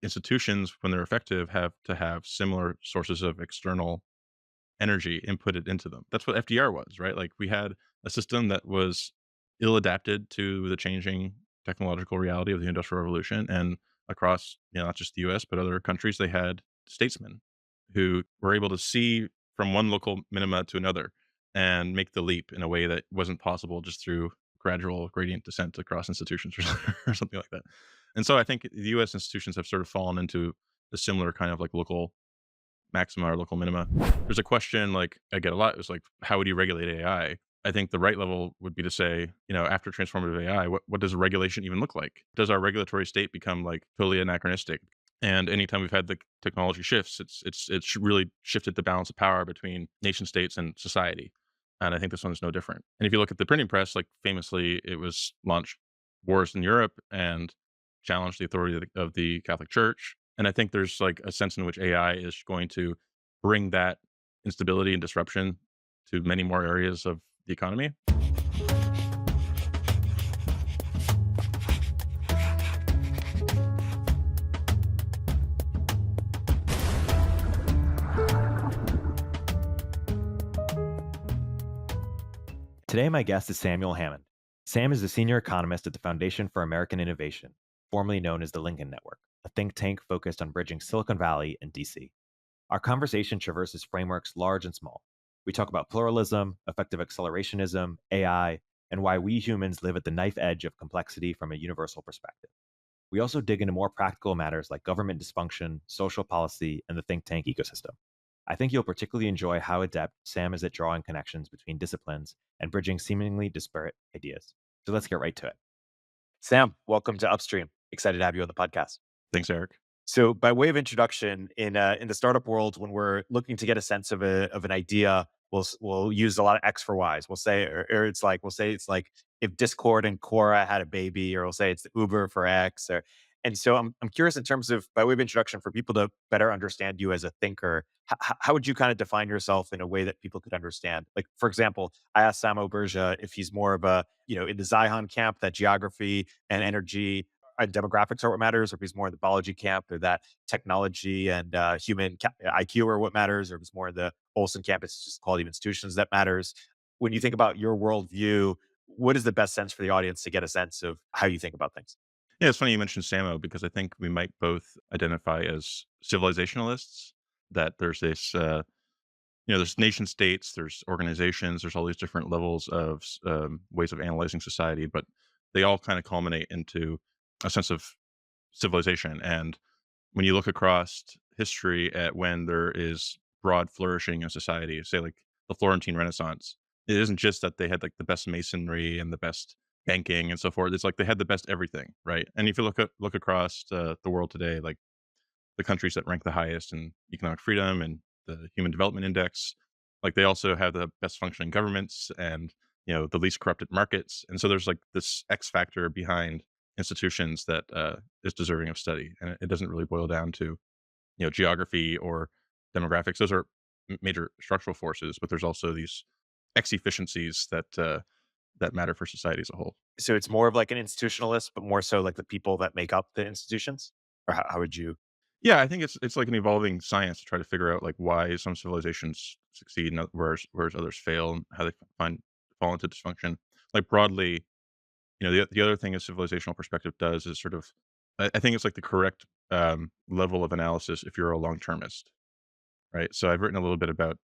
institutions, when they're effective, have to have similar sources of external energy inputted into them. That's what FDR was, right? Like we had a system that was ill adapted to the changing technological reality of the Industrial Revolution, and across, not just the US, but other countries, they had statesmen who were able to see from one local minima to another and make the leap in a way that wasn't possible just through gradual gradient descent across institutions or something like that. And so I think the US institutions have sort of fallen into a similar kind of like local maxima or local minima. There's a question like I get a lot. It's like, how would you regulate AI? I think the right level would be to say, after transformative AI, what does a regulation even look like? Does our regulatory state become like totally anachronistic? And anytime we've had the technology shifts, it's really shifted the balance of power between nation states and society. And I think this one is no different. And if you look at the printing press, like famously, it was launched wars in Europe and challenged the authority of the Catholic Church. And I think there's like a sense in which AI is going to bring that instability and disruption to many more areas of the economy. Today, my guest is Samuel Hammond. Sam is a senior economist at the Foundation for American Innovation, formerly known as the Lincoln Network, a think tank focused on bridging Silicon Valley and DC. Our conversation traverses frameworks large and small. We talk about pluralism, effective accelerationism, AI, and why we humans live at the knife edge of complexity from a universal perspective. We also dig into more practical matters like government dysfunction, social policy, and the think tank ecosystem. I think you'll particularly enjoy how adept Sam is at drawing connections between disciplines and bridging seemingly disparate ideas. So let's get right to it. Sam, welcome to Upstream. Excited to have you on the podcast. Thanks, Eric. So, by way of introduction, in the startup world, when we're looking to get a sense of an idea, we'll use a lot of X for Y's. We'll say, or we'll say it's like if Discord and Quora had a baby, or we'll say it's the Uber for X. And so, I'm curious in terms of by way of introduction for people to better understand you as a thinker. How would you kind of define yourself in a way that people could understand? Like, for example, I asked Samo Berja if he's more of a in the Zion camp, that geography and energy demographics are what matters, or if he's more in the biology camp, or that technology and IQ are what matters, or if it's more in the Olson camp, it's just quality of institutions that matters. When you think about your worldview, what is the best sense for the audience to get a sense of how you think about things? Yeah, it's funny you mentioned Samo because I think we might both identify as civilizationalists. That there's this, there's nation states, there's organizations, there's all these different levels of ways of analyzing society, but they all kind of culminate into a sense of civilization. And when you look across history at when there is broad flourishing in society, say like the Florentine Renaissance, it isn't just that they had like the best masonry and the best banking and so forth. It's like they had the best everything, right? And if you look across the world today, like the countries that rank the highest in economic freedom and the Human Development Index, like they also have the best functioning governments and the least corrupted markets. And so there's like this X factor behind institutions that is deserving of study, and it doesn't really boil down to geography or demographics. Those are major structural forces, but there's also these X efficiencies that matter for society as a whole. So it's more of like an institutionalist, but more so like the people that make up the institutions? Or how would you? Yeah, I think it's like an evolving science to try to figure out like why some civilizations succeed and whereas others fail, and how they fall into dysfunction. Like broadly, the other thing a civilizational perspective does is sort of, I think it's like the correct level of analysis if you're a long termist, right? So I've written a little bit about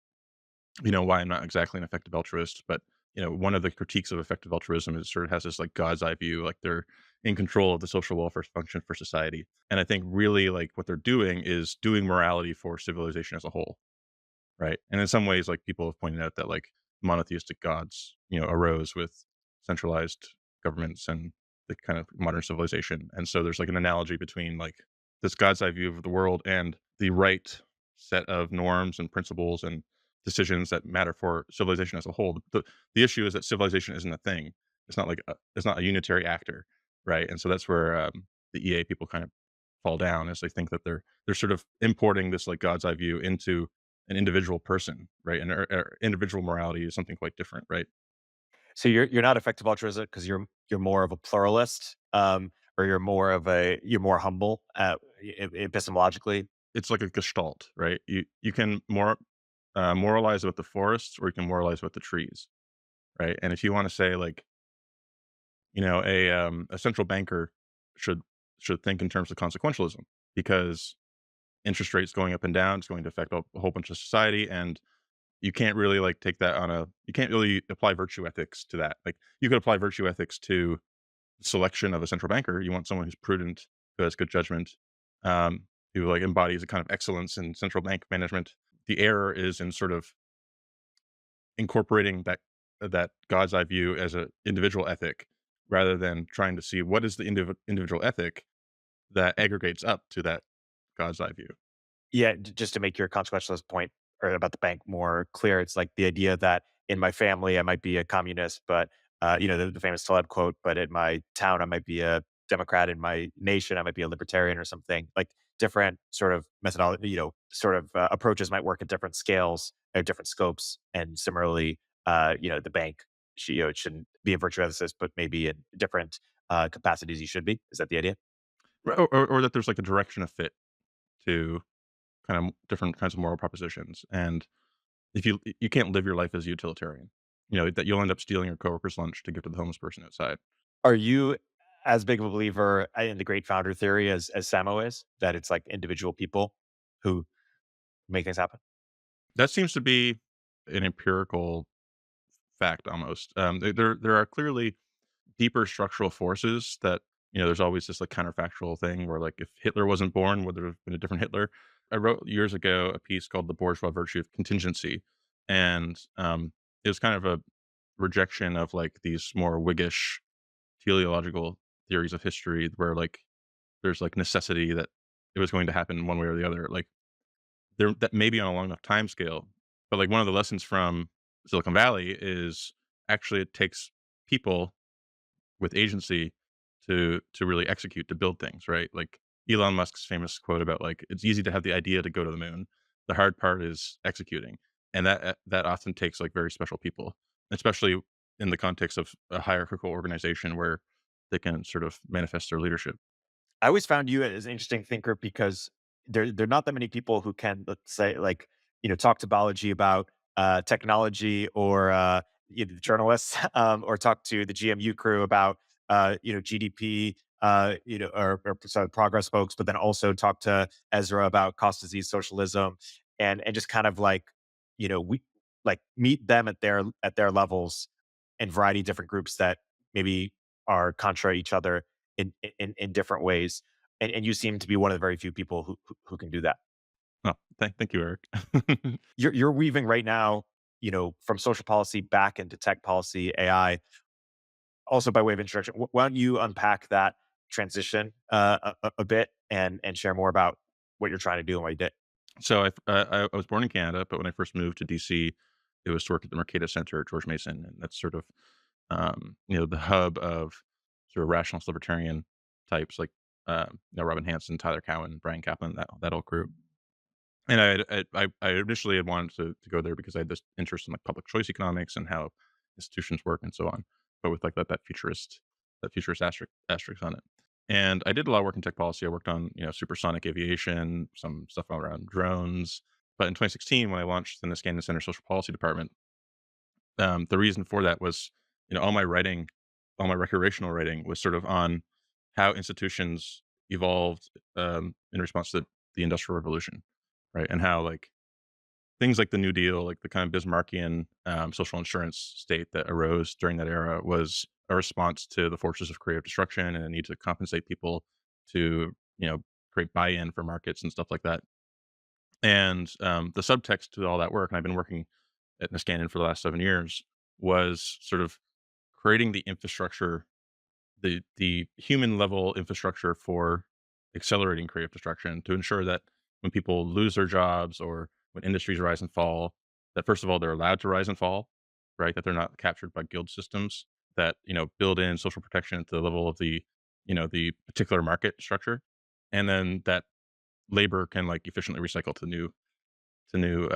why I'm not exactly an effective altruist, but one of the critiques of effective altruism is sort of has this like God's eye view, like they're in control of the social welfare function for society. And I think really like what they're doing is doing morality for civilization as a whole, right? And in some ways, like people have pointed out that like monotheistic gods, arose with centralized governments and the kind of modern civilization. And so there's like an analogy between like this God's eye view of the world and the right set of norms and principles and decisions that matter for civilization as a whole. The issue is that civilization isn't a thing. It's not like it's not a unitary actor, right? And so that's where the EA people kind of fall down, as they think that they're sort of importing this like God's eye view into an individual person, right? And individual morality is something quite different, right? So you're not effective altruism because you're more of a pluralist. or you're more humble epistemologically? It's like a gestalt, right? You can moralize about the forests, or you can moralize about the trees, right? And if you want to say like, a central banker should think in terms of consequentialism, because interest rates going up and down is going to affect a whole bunch of society, and you can't really like take that on a you can't really apply virtue ethics to that. Like you could apply virtue ethics to selection of a central banker. You want someone who's prudent, who has good judgment, who like embodies a kind of excellence in central bank management. The error is in sort of incorporating that God's eye view as an individual ethic, rather than trying to see what is the individual ethic that aggregates up to that God's eye view. Yeah, just to make your consequentialist point or about the bank more clear, it's like the idea that in my family I might be a communist, but the famous Taleb quote, but in my town I might be a Democrat, in my nation I might be a libertarian or something. Like different sort of methodology, approaches might work at different scales or different scopes, and similarly, the bank, it shouldn't be a virtue ethicist, but maybe in different capacities you should be. Is that the idea? Or that there's like a direction of fit to kind of different kinds of moral propositions. And if you can't live your life as a utilitarian, that you'll end up stealing your coworker's lunch to give to the homeless person outside. Are you as big of a believer in the great founder theory as Samo is, that it's like individual people who make things happen? That seems to be an empirical fact almost. There are clearly deeper structural forces that, there's always this like counterfactual thing where like if Hitler wasn't born, would there have been a different Hitler? I wrote years ago a piece called "The Bourgeois Virtue of Contingency," and it was kind of a rejection of like these more Whiggish teleological theories of history, where like there's like necessity that it was going to happen one way or the other. Like there that may be on a long enough time scale, but like one of the lessons from Silicon Valley is actually it takes people with agency to really execute, to build things, right? Like Elon Musk's famous quote about like it's easy to have the idea to go to the moon. The hard part is executing. And that often takes like very special people, especially in the context of a hierarchical organization where they can sort of manifest their leadership. I always found you as an interesting thinker because there are not that many people who can, let's say, like, talk to Balaji about technology, or journalists, or talk to the GMU crew about GDP, or sorry, progress folks, but then also talk to Ezra about cost disease socialism, and just kind of like, we like meet them at their levels in variety of different groups that maybe are contrary to each other in different ways. And you seem to be one of the very few people who can do that. Oh, thank you, Eric. You're weaving right now, from social policy back into tech policy, AI. Also, by way of introduction, why don't you unpack that transition a bit, and share more about what you're trying to do and what you did? So I was born in Canada, but when I first moved to DC, it was to work at the Mercatus Center at George Mason, and that's sort of the hub of sort of rationalist libertarian types like Robin Hanson, Tyler Cowen, Bryan Caplan, that whole crew. And I initially had wanted to go there because I had this interest in like public choice economics and how institutions work and so on, but with like that futurist asterisk on it. And I did a lot of work in tech policy. I worked on supersonic aviation, some stuff around drones. But in 2016, when I launched the Niskanen Center Social Policy Department, the reason for that was, all my writing, all my recreational writing was sort of on how institutions evolved in response to the Industrial Revolution, right? And how like things like the New Deal, like the kind of Bismarckian social insurance state that arose during that era, was a response to the forces of creative destruction and a need to compensate people to, create buy-in for markets and stuff like that. And the subtext to all that work, and I've been working at Niskanen for the last 7 years, was sort of creating the infrastructure, the human level infrastructure for accelerating creative destruction, to ensure that when people lose their jobs or when industries rise and fall, that first of all they're allowed to rise and fall, right? That they're not captured by guild systems that build in social protection at the level of the particular market structure, and then that labor can like efficiently recycle to new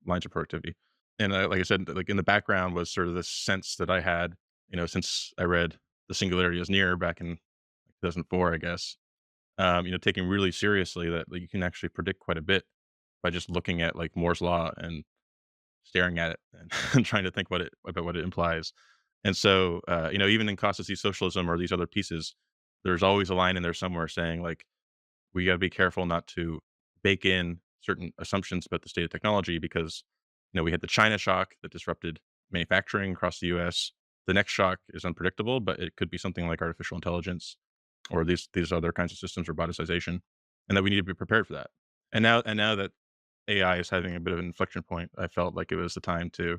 lines of productivity. And like I said, like in the background was sort of this sense that I had, since I read "The Singularity Is Near" back in like 2004, I guess. Taking really seriously that like, you can actually predict quite a bit by just looking at like Moore's law and staring at it and, and trying to think about what it implies. And so, even in Costas socialism or these other pieces, there's always a line in there somewhere saying like we got to be careful not to bake in certain assumptions about the state of technology because we had the China shock that disrupted manufacturing across the U.S. The next shock is unpredictable, but it could be something like artificial intelligence or these other kinds of systems or roboticization, and that we need to be prepared for that. And now that AI is having a bit of an inflection point, I felt like it was the time to,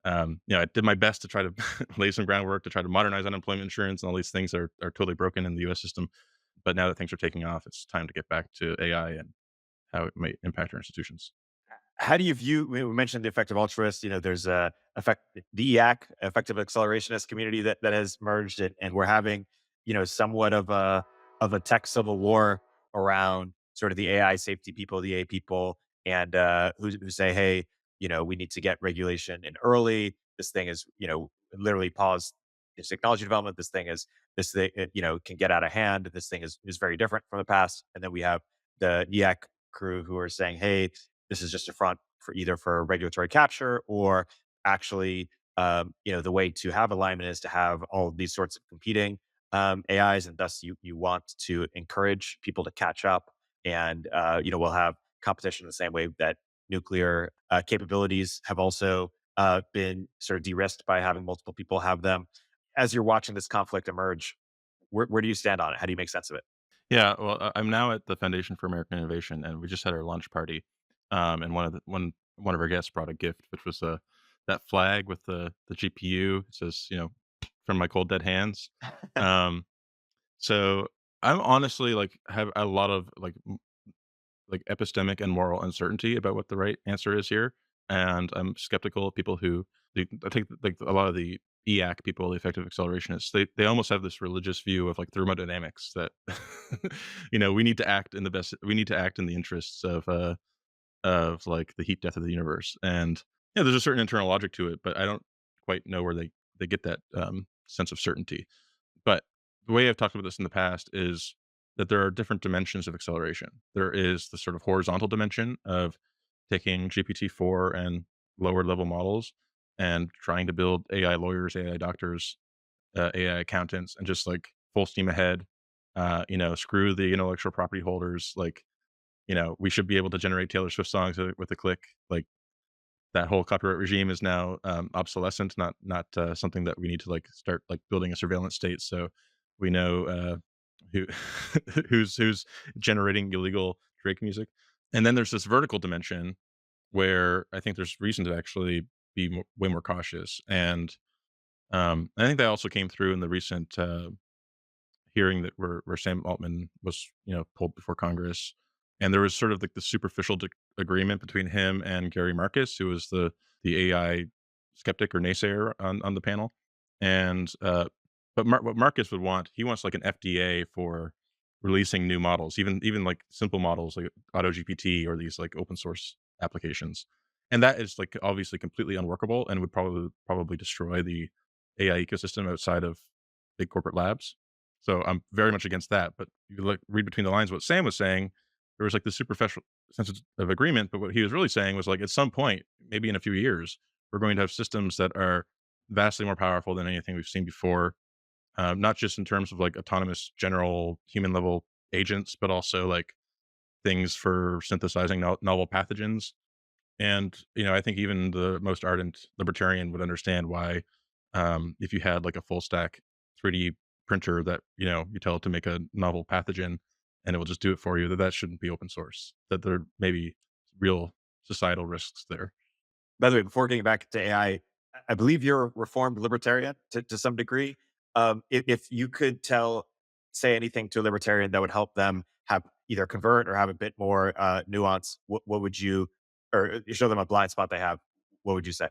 I did my best to try to lay some groundwork to try to modernize unemployment insurance, and all these things are totally broken in the U.S. system. But now that things are taking off, it's time to get back to AI and how it might impact our institutions. How do you view? We mentioned the effective altruist. There's a effect the EAC, effective accelerationist community that has merged, and we're having somewhat of a tech civil war around sort of the AI safety people, the A people, and who say, hey, we need to get regulation in early. This thing is literally paused its technology development. This thing can get out of hand. This thing is very different from the past. And then we have the EAC crew who are saying, hey, this is just a front for either for regulatory capture or actually, the way to have alignment is to have all of these sorts of competing AIs, and thus you want to encourage people to catch up, and we'll have competition the same way that nuclear capabilities have also been sort of de-risked by having multiple people have them. As you're watching this conflict emerge, where do you stand on it? How do you make sense of it? Yeah, well, I'm now at the Foundation for American Innovation, and we just had our launch party. And one of our guests brought a gift, which was that flag with the GPU. It says, "From my cold dead hands." Um, so I'm honestly like have a lot of like epistemic and moral uncertainty about what the right answer is here, and I'm skeptical of people who I think like a lot of the EAC people, the effective accelerationists, they almost have this religious view of like thermodynamics that we need to act in the interests of like the heat death of the universe, and there's a certain internal logic to it, but I don't quite know where they get that sense of certainty. But the way I've talked about this in the past is that there are different dimensions of acceleration. There is the sort of horizontal dimension of taking GPT-4 and lower level models and trying to build AI lawyers, AI doctors, AI accountants, and just like full steam ahead. Screw the intellectual property holders. Like, we should be able to generate Taylor Swift songs with a click. Like that whole copyright regime is now obsolescent, not something that we need to like start like building a surveillance state. So we know who who's generating illegal Drake music. And then there's this vertical dimension where I think there's reason to actually be way more cautious. And I think that also came through in the recent hearing that where Sam Altman was, pulled before Congress, and there was sort of like the superficial agreement between him and Gary Marcus, who was the AI skeptic or naysayer on the panel, and but what Marcus would want, he wants like an FDA for releasing new models, even like simple models like AutoGPT or these like open source applications, and that is like obviously completely unworkable and would probably destroy the AI ecosystem outside of big corporate labs. So I'm very much against that. But you look read between the lines what Sam was saying, there was like this superficial sense of agreement, but what he was really saying was like at some point, maybe in a few years, we're going to have systems that are vastly more powerful than anything we've seen before. Not just in terms of like autonomous general human level agents, but also like things for synthesizing novel pathogens. And, I think even the most ardent libertarian would understand why, if you had like a full stack 3D printer that, you tell it to make a novel pathogen and it will just do it for you, that shouldn't be open source, that there may be real societal risks there. By the way, before getting back to AI, I believe you're a reformed libertarian to some degree. If you could say anything to a libertarian that would help them have either convert or have a bit more nuance, what would you, or you show them a blind spot they have, what would you say?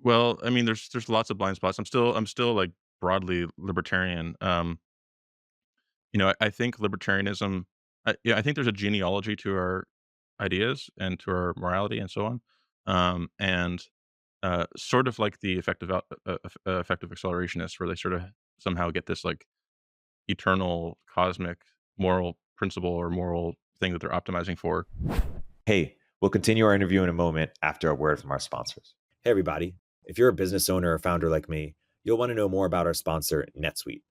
Well, I mean, there's lots of blind spots. I'm still like broadly libertarian. I think libertarianism, I think there's a genealogy to our ideas and to our morality and so on. And sort of like the effective effective accelerationists, where they sort of somehow get this like eternal cosmic moral principle or moral thing that they're optimizing for. Hey, we'll continue our interview in a moment after a word from our sponsors. Hey, everybody. If you're a business owner or founder like me, you'll want to know more about our sponsor, NetSuite.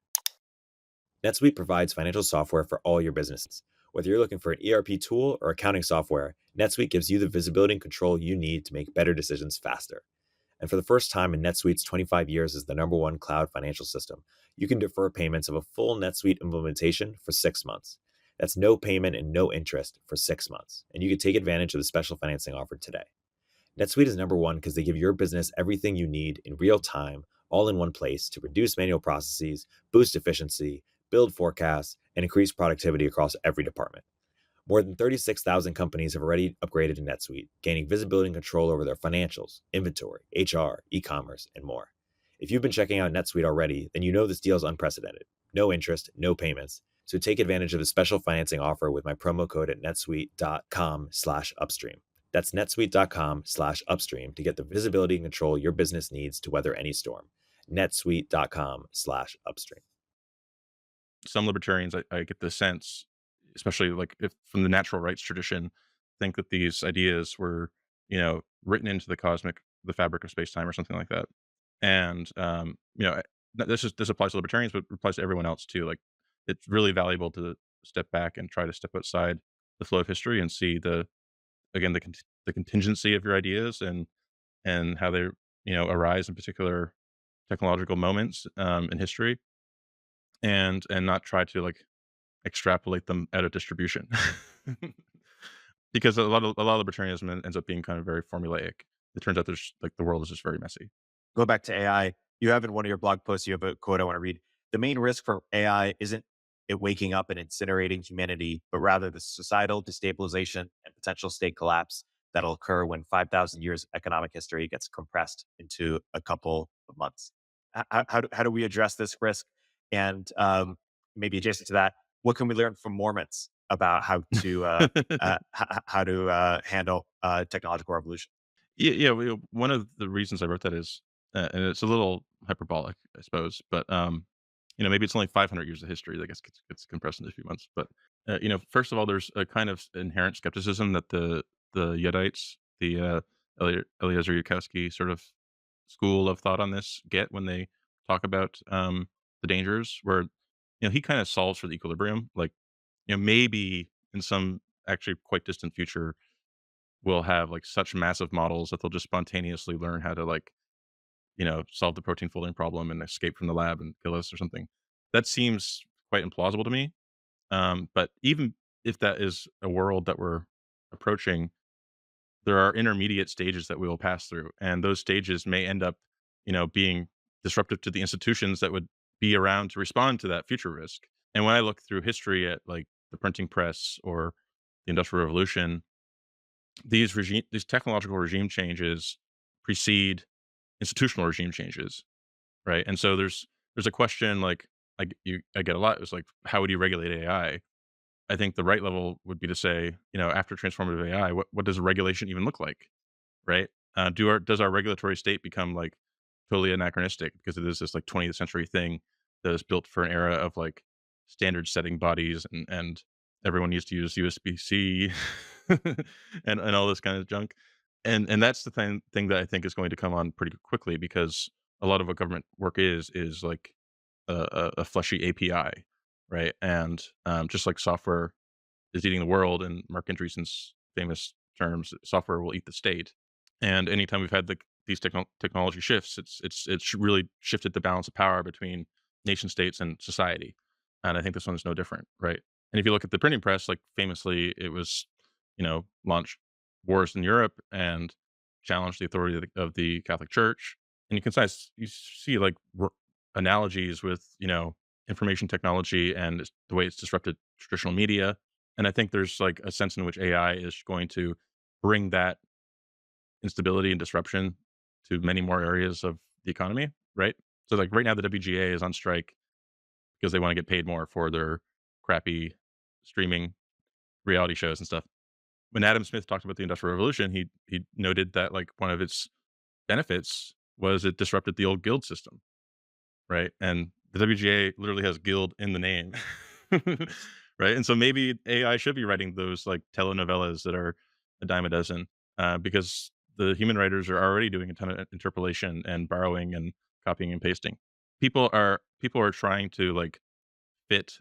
NetSuite provides financial software for all your businesses. Whether you're looking for an ERP tool or accounting software, NetSuite gives you the visibility and control you need to make better decisions faster. And for the first time in NetSuite's 25 years as the #1 cloud financial system, you can defer payments of a full NetSuite implementation for 6 months. That's no payment and no interest for 6 months. And you can take advantage of the special financing offered today. NetSuite is #1 because they give your business everything you need in real time, all in one place to reduce manual processes, boost efficiency, build forecasts, and increase productivity across every department. More than 36,000 companies have already upgraded to NetSuite, gaining visibility and control over their financials, inventory, HR, e-commerce, and more. If you've been checking out NetSuite already, then you know this deal is unprecedented. No interest, no payments. So take advantage of the special financing offer with my promo code at netsuite.com/upstream. That's netsuite.com/upstream to get the visibility and control your business needs to weather any storm. netsuite.com/upstream. Some libertarians, I get the sense, especially like if from the natural rights tradition, think that these ideas were, written into the fabric of space time or something like that. And this applies to libertarians, but applies to everyone else too. Like it's really valuable to step back and try to step outside the flow of history and see the contingency of your ideas and how they arise in particular technological moments in history, and not try to like extrapolate them out of distribution. Because a lot of libertarianism ends up being kind of very formulaic. It turns out there's like the world is just very messy. Go back to AI. You have in one of your blog posts, you have a quote I want to read. The main risk for AI isn't it waking up and incinerating humanity, but rather the societal destabilization and potential state collapse that'll occur when 5,000 years of economic history gets compressed into a couple of months. How do we address this risk? And maybe adjacent to that, what can we learn from Mormons about how to handle technological revolution? Yeah, yeah. One of the reasons I wrote that is, and it's a little hyperbolic, I suppose, but maybe it's only 500 years of history that gets compressed into a few months. But first of all, there's a kind of inherent skepticism that the Yuddites, the Eliezer Yudkowsky sort of school of thought on this get when they talk about the dangers, where he kind of solves for the equilibrium. Like maybe in some actually quite distant future will have like such massive models that they'll just spontaneously learn how to like, solve the protein folding problem and escape from the lab and kill us or something. That seems quite implausible to me. But even if that is a world that we're approaching, there are intermediate stages that we will pass through. And those stages may end up, being disruptive to the institutions that would be around to respond to that future risk. And when I look through history at like the printing press or the Industrial Revolution, these technological regime changes precede institutional regime changes, right? And so there's a question like I get a lot. It's like, how would you regulate AI? I think the right level would be to say, after transformative AI, what does regulation even look like, right? Does our regulatory state become like totally anachronistic because it is this like 20th century thing that is built for an era of like standard setting bodies and everyone needs to use USB-C and all this kind of junk. And that's the thing that I think is going to come on pretty quickly because a lot of what government work is like a fleshy API, right? And just like software is eating the world, in Mark Andreessen's famous terms, software will eat the state. And anytime we've had these technology shifts, it's really shifted the balance of power between nation states and society. And I think this one's no different, right? And if you look at the printing press, like famously, it was launched wars in Europe and challenged the authority of the Catholic Church. And you see like analogies with information technology and the way it's disrupted traditional media. And I think there's like a sense in which AI is going to bring that instability and disruption to many more areas of the economy, right? So like right now the WGA is on strike because they want to get paid more for their crappy streaming reality shows and stuff. When Adam Smith talked about the Industrial Revolution, he noted that like one of its benefits was it disrupted the old guild system, right? And The WGA literally has guild in the name, right? And so maybe AI should be writing those like telenovelas that are a dime a dozen, because the human writers are already doing a ton of interpolation and borrowing and copying and pasting. People are trying to like fit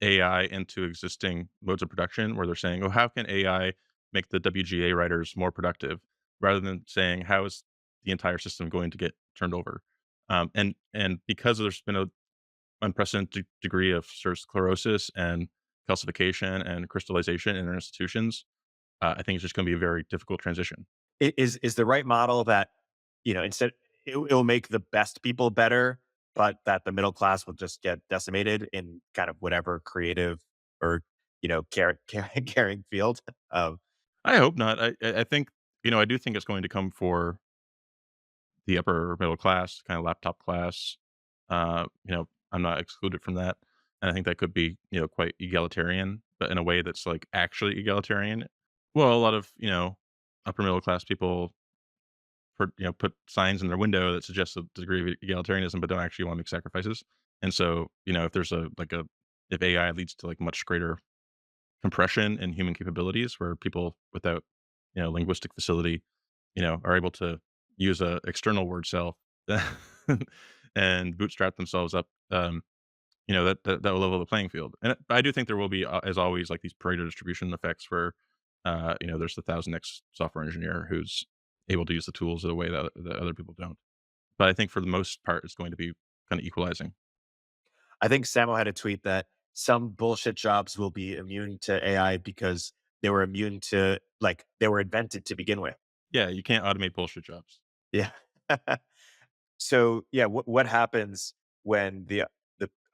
AI into existing modes of production where they're saying, "Oh, how can AI make the WGA writers more productive?" Rather than saying, "How is the entire system going to get turned over?" And because there's been a unprecedented degree of sort of sclerosis and calcification and crystallization in our institutions, I think it's just going to be a very difficult transition. Is the right model that, instead it'll make the best people better, but that the middle class will just get decimated in kind of whatever creative or, caring field? Um, I hope not. I think I do think it's going to come for the upper middle class, kind of laptop class. I'm not excluded from that, and I think that could be quite egalitarian, but in a way that's like actually egalitarian. Well, a lot of upper middle class people put signs in their window that suggest a degree of egalitarianism, but don't actually want to make sacrifices. And so if there's if AI leads to like much greater compression in human capabilities, where people without linguistic facility are able to use a external word cell and bootstrap themselves up. That will level the playing field. And I do think there will be, as always, like these Pareto distribution effects where, there's the 1000x software engineer who's able to use the tools in a way that other people don't. But I think for the most part, it's going to be kind of equalizing. I think Samo had a tweet that some bullshit jobs will be immune to AI because they were immune to, like, they were invented to begin with. Yeah, you can't automate bullshit jobs. Yeah. So, yeah, what happens when the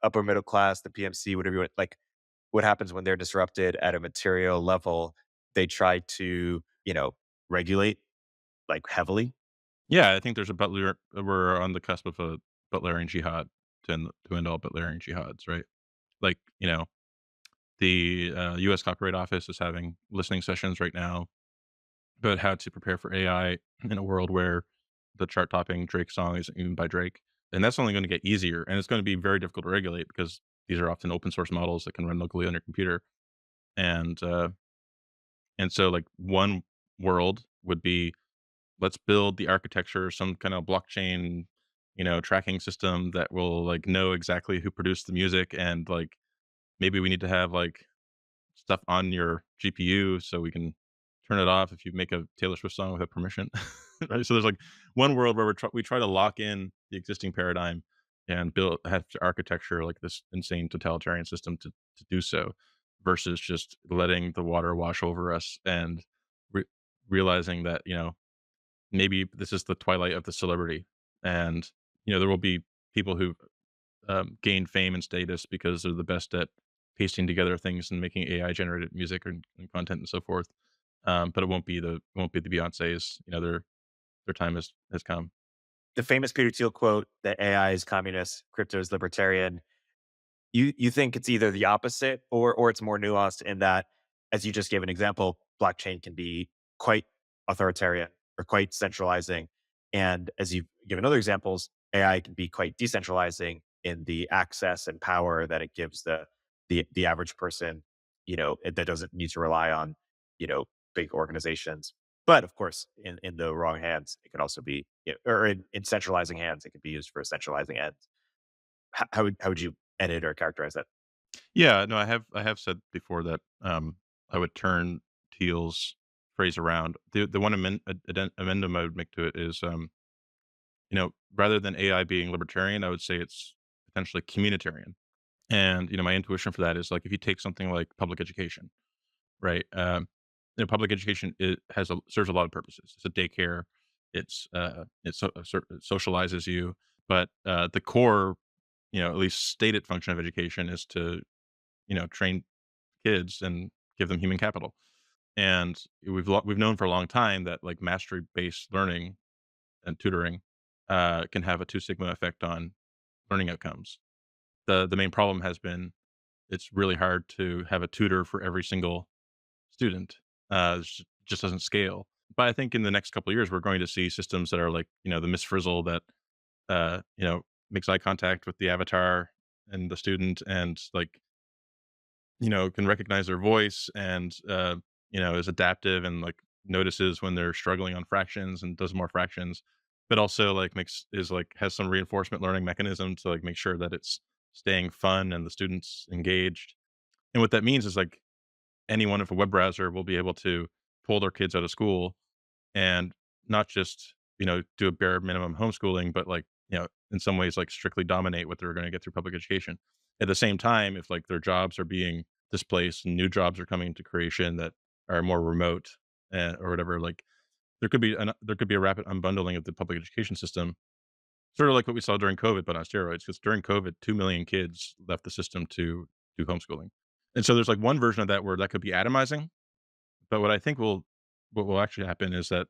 upper middle class, the PMC, whatever you want, like, what happens when they're disrupted at a material level? They try to, regulate, like, heavily. Yeah, I think there's a Butler. We're on the cusp of a Butlerian jihad to end all Butlerian jihads, right? Like the U.S. Copyright Office is having listening sessions right now about how to prepare for AI in a world where the chart-topping Drake song isn't even by Drake, and that's only gonna get easier, and it's gonna be very difficult to regulate because these are often open source models that can run locally on your computer, and, uh, and so, like, one world would be, let's build the architecture, some kind of blockchain, tracking system that will, like, know exactly who produced the music, and, like, maybe we need to have, like, stuff on your GPU so we can turn it off if you make a Taylor Swift song without permission. Right? So there's like one world where we try to lock in the existing paradigm and have to architecture like this insane totalitarian system to do so, versus just letting the water wash over us and re- realizing that maybe this is the twilight of the celebrity, and there will be people who gain fame and status because they're the best at pasting together things and making AI generated music and content and so forth. But it won't be the Beyonces. Their time has come. The famous Peter Thiel quote that AI is communist, crypto is libertarian. You think it's either the opposite or it's more nuanced in that, as you just gave an example, blockchain can be quite authoritarian or quite centralizing. And as you've given other examples, AI can be quite decentralizing in the access and power that it gives the average person, that doesn't need to rely on, you know, big organizations. But of course, in the wrong hands, it can also be, or in centralizing hands, it could be used for centralizing ends. How would you edit or characterize that? Yeah, no, I have said before that I would turn Thiel's phrase around. The one amendment I would make to it is rather than AI being libertarian, I would say it's potentially communitarian. And my intuition for that is like if you take something like public education, right? Public education serves a lot of purposes. It's a daycare. It socializes you, but the core, at least stated function of education is to train kids and give them human capital. And we've known for a long time that like mastery based learning and tutoring can have a two sigma effect on learning outcomes. The main problem has been it's really hard to have a tutor for every single student. Just doesn't scale. But I think in the next couple of years, we're going to see systems that are like, the Miss Frizzle that, makes eye contact with the avatar and the student, and like, can recognize their voice, and is adaptive, and like notices when they're struggling on fractions and does more fractions, but also like makes is like has some reinforcement learning mechanism to like make sure that it's staying fun and the students engaged. And what that means is like anyone with a web browser will be able to pull their kids out of school and not just, do a bare minimum homeschooling, but like, in some ways like strictly dominate what they're going to get through public education. At the same time, if like their jobs are being displaced and new jobs are coming into creation that are more remote, or whatever, like there could be a rapid unbundling of the public education system, sort of like what we saw during COVID, but on steroids. Because during COVID, 2 million kids left the system to do homeschooling, and so there's like one version of that where that could be atomizing. But what will actually happen is that,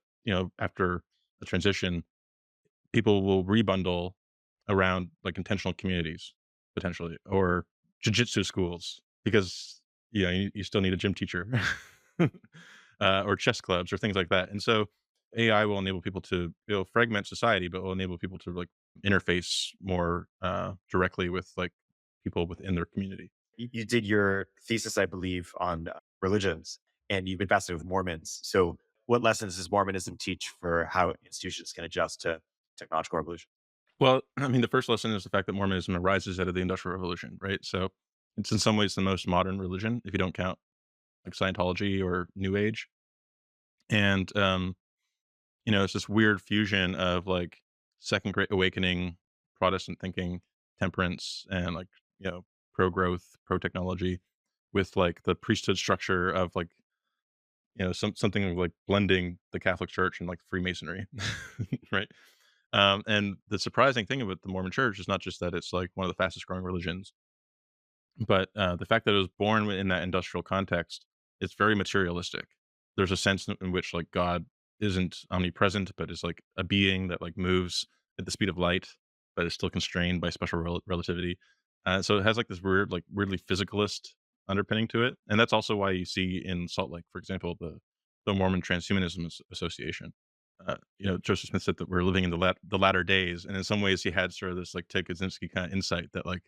after the transition, people will rebundle around, like, intentional communities, potentially, or jujitsu schools, because, you still need a gym teacher, or chess clubs or things like that, and so AI will enable people to, fragment society, but will enable people to, like, interface more, directly with, like, people within their community. You did your thesis, I believe, on religions, and you've been fascinated with Mormons. So, what lessons does Mormonism teach for how institutions can adjust to technological revolution? Well, I mean, the first lesson is the fact that Mormonism arises out of the Industrial Revolution, right? So it's in some ways the most modern religion, if you don't count like Scientology or New Age. And, it's this weird fusion of like Second Great Awakening, Protestant thinking, temperance, and like, pro growth, pro technology, with like the priesthood structure of like, something like blending the Catholic Church and like Freemasonry, right? And the surprising thing about the Mormon Church is not just that it's like one of the fastest growing religions, but the fact that it was born in that industrial context, it's very materialistic. There's a sense in which like God isn't omnipresent, but is like a being that like moves at the speed of light, but is still constrained by special relativity. So it has like this weird, like weirdly physicalist underpinning to it, and that's also why you see in Salt Lake, for example, the Mormon Transhumanism Association. Joseph Smith said that we're living in the latter days, and in some ways, he had sort of this like Ted Kaczynski kind of insight that like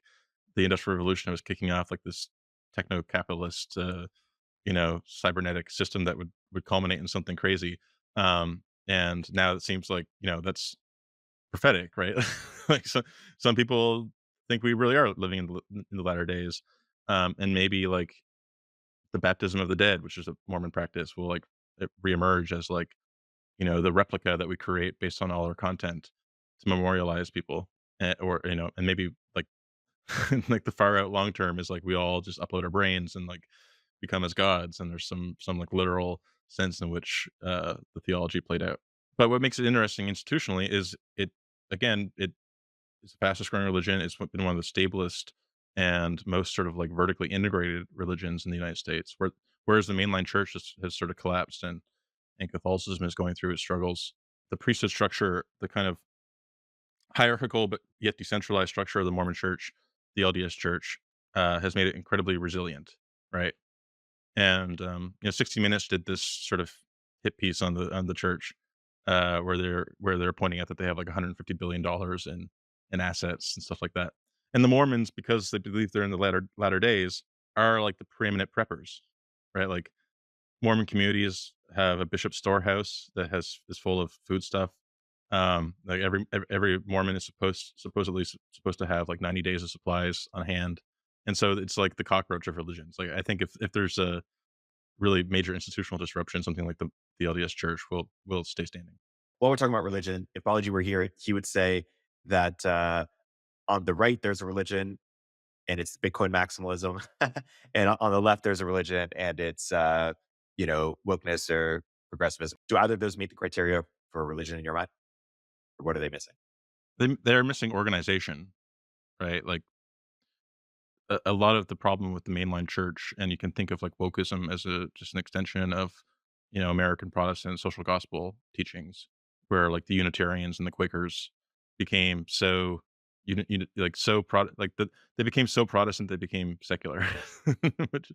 the Industrial Revolution was kicking off like this techno-capitalist, cybernetic system that would culminate in something crazy. And now it seems like, that's prophetic, right? Like, so some people think we really are living in the latter days. And maybe like the baptism of the dead, which is a Mormon practice, will like reemerge as like, the replica that we create based on all our content to memorialize people. Or, and maybe like like the far out long term is like we all just upload our brains and like become as gods, and there's some like literal sense in which the theology played out. But what makes it interesting institutionally is it is the fastest growing religion. It's been one of the stablest and most sort of like vertically integrated religions in the United States, whereas the mainline church has sort of collapsed, and Catholicism is going through its struggles. The priesthood structure, the kind of hierarchical but yet decentralized structure of the Mormon Church, the LDS Church, has made it incredibly resilient, right? And 60 Minutes did this sort of hit piece on the church, where they're pointing out that they have like 150 billion dollars in assets and stuff like that. And the Mormons, because they believe they're in the latter days, are like the preeminent preppers, right? Like Mormon communities have a bishop storehouse that is full of food stuff. Like every Mormon is supposedly supposed to have like 90 days of supplies on hand, and so it's like the cockroach of religions. Like I think if there's a really major institutional disruption, something like the LDS Church will stay standing. While we're talking about religion, if Balaji were here, he would say that on the right, there's a religion and it's Bitcoin maximalism. And on the left, there's a religion and it's, wokeness or progressivism. Do either of those meet the criteria for a religion in your mind? Or what are they missing? They're missing organization, right? Like a lot of the problem with the mainline church, and you can think of like wokeism as a just an extension of, American Protestant social gospel teachings, where like the Unitarians and the Quakers became so like so they became so Protestant they became secular, which,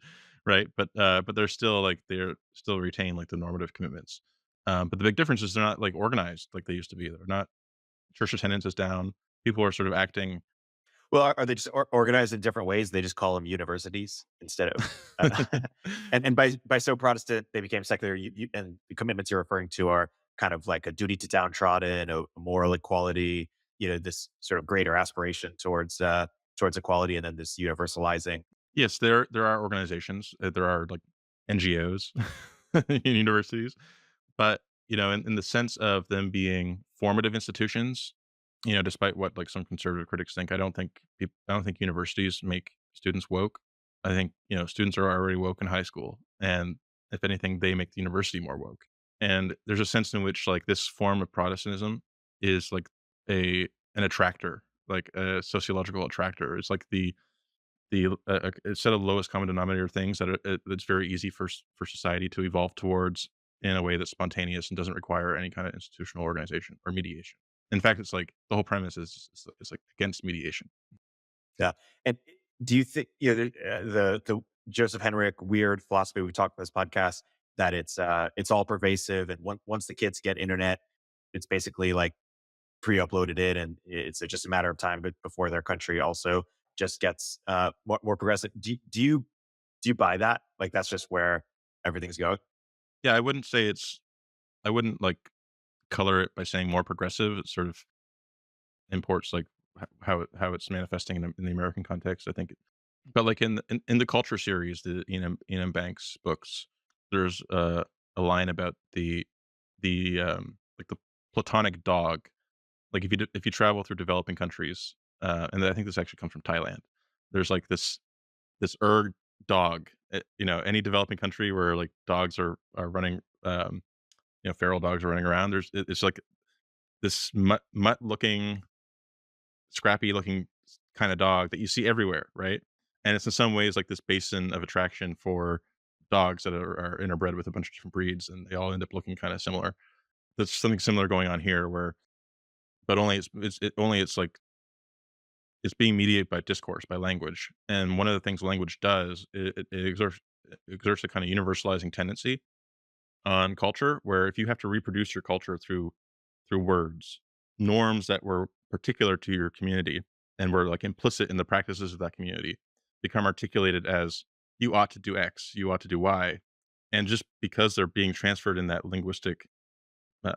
right? But they're still retain like the normative commitments. But the big difference is they're not like organized like they used to be. They're not. Church attendance is down. People are sort of acting. Well, are they just organized in different ways? They just call them universities instead of, and by so Protestant, they became secular. And the commitments you're referring to are kind of like a duty to downtrodden, a moral equality. This sort of greater aspiration towards equality, and then this universalizing. Yes, there are organizations, there are, like, NGOs in universities, but, in the sense of them being formative institutions, despite what, like, some conservative critics think, I don't think universities make students woke. I think, students are already woke in high school, and if anything, they make the university more woke. And there's a sense in which, like, this form of Protestantism is like a an attractor, like a sociological attractor. It's like a set of lowest common denominator things that it's very easy for society to evolve towards in a way that's spontaneous and doesn't require any kind of institutional organization or mediation. In fact, it's like the whole premise is like against mediation. Yeah. And do you think, the Joseph Henrich weird philosophy we talked about this podcast, that it's all pervasive, and once the kids get internet, it's basically like pre-uploaded in, and it's just a matter of time, but before their country also just gets more progressive. Do you buy that? Like that's just where everything's going? Yeah, I wouldn't like color it by saying more progressive. It sort of imports like how it's manifesting in the American context. I think, but like in the culture series, the Enum Banks books, there's a line about like the platonic dog. Like if you travel through developing countries, and I think this actually comes from Thailand. There's like this dog. Any developing country where like dogs are running, feral dogs are running around. It's like this mutt looking, scrappy looking kind of dog that you see everywhere, right? And it's in some ways like this basin of attraction for dogs that are interbred with a bunch of different breeds, and they all end up looking kind of similar. There's something similar going on here, where but only it's like it's being mediated by discourse, by language. And one of the things language does, it exerts a kind of universalizing tendency on culture, where if you have to reproduce your culture through words, norms that were particular to your community and were like implicit in the practices of that community become articulated as you ought to do X, you ought to do Y. And just because they're being transferred in that linguistic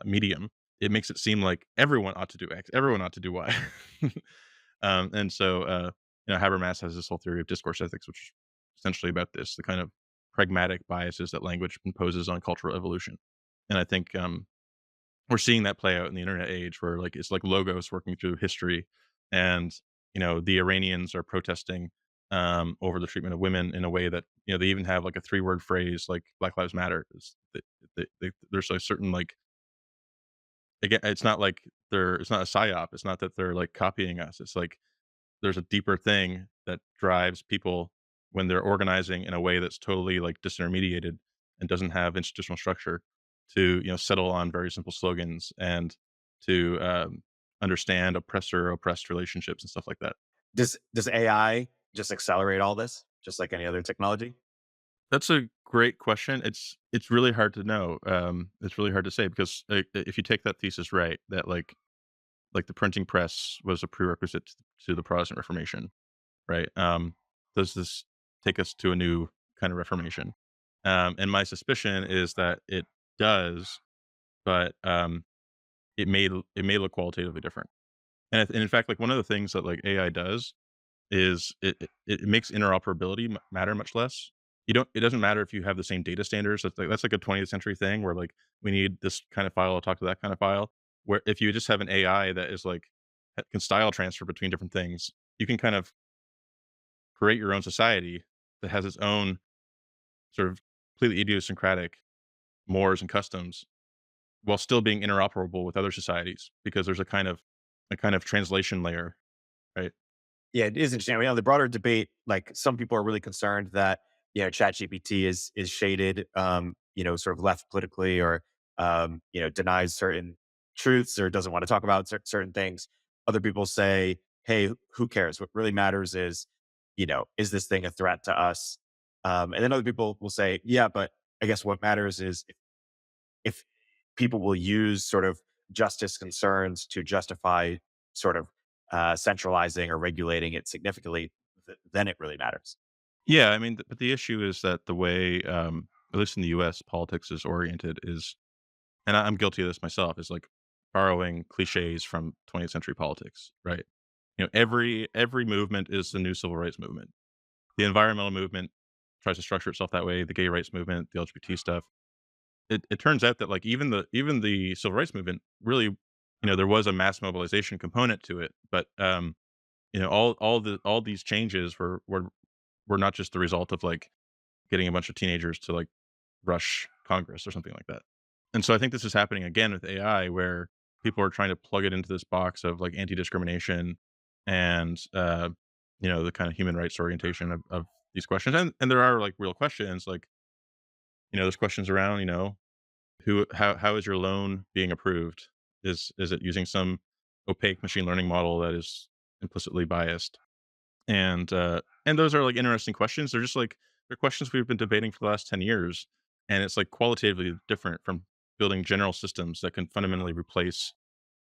medium, it makes it seem like everyone ought to do X, everyone ought to do Y. And so, Habermas has this whole theory of discourse ethics, which is essentially about this, the kind of pragmatic biases that language imposes on cultural evolution. And I think we're seeing that play out in the internet age, where like it's like logos working through history, and the Iranians are protesting over the treatment of women in a way that they even have like a three-word phrase like Black Lives Matter. There's a certain like, again, it's not a psyop. It's not that they're like copying us. It's like there's a deeper thing that drives people when they're organizing in a way that's totally like disintermediated and doesn't have institutional structure to settle on very simple slogans and to understand oppressor oppressed relationships and stuff like that. Does AI just accelerate all this, just like any other technology? That's a great question. It's really hard to know. It's really hard to say because if you take that thesis right, that like the printing press was a prerequisite to the Protestant Reformation, right? Does this take us to a new kind of reformation? And my suspicion is that it does, but it may look qualitatively different. And in fact, like one of the things that like AI does is it makes interoperability matter much less. It doesn't matter if you have the same data standards. That's like a 20th century thing where like we need this kind of file to talk to that kind of file. Where if you just have an AI that is like can style transfer between different things, you can kind of create your own society that has its own sort of completely idiosyncratic mores and customs while still being interoperable with other societies because there's a kind of translation layer, right? Yeah, it is interesting. I mean, on the broader debate, like some people are really concerned that ChatGPT is shaded, sort of left politically, or denies certain truths, or doesn't want to talk about certain things. Other people say, "Hey, who cares? What really matters is this thing a threat to us?" And then other people will say, "Yeah, but I guess what matters is if people will use sort of justice concerns to justify sort of centralizing or regulating it significantly, then it really matters. Yeah, I mean, but the issue is that the way, at least in the U.S., politics is oriented is, and I'm guilty of this myself, is like borrowing cliches from 20th century politics, right? Every movement is the new civil rights movement. The environmental movement tries to structure itself that way. The gay rights movement, the LGBT stuff. It turns out that like even the civil rights movement really, there was a mass mobilization component to it, but all these changes were not just the result of like getting a bunch of teenagers to like rush Congress or something like that. And so I think this is happening again with AI, where people are trying to plug it into this box of like anti-discrimination and the kind of human rights orientation of these questions. And there are like real questions, like there's questions around who how is your loan being approved? Is it using some opaque machine learning model that is implicitly biased? And those are, like, interesting questions. They're just, like they're questions we've been debating for the last 10 years, and it's, like, qualitatively different from building general systems that can fundamentally replace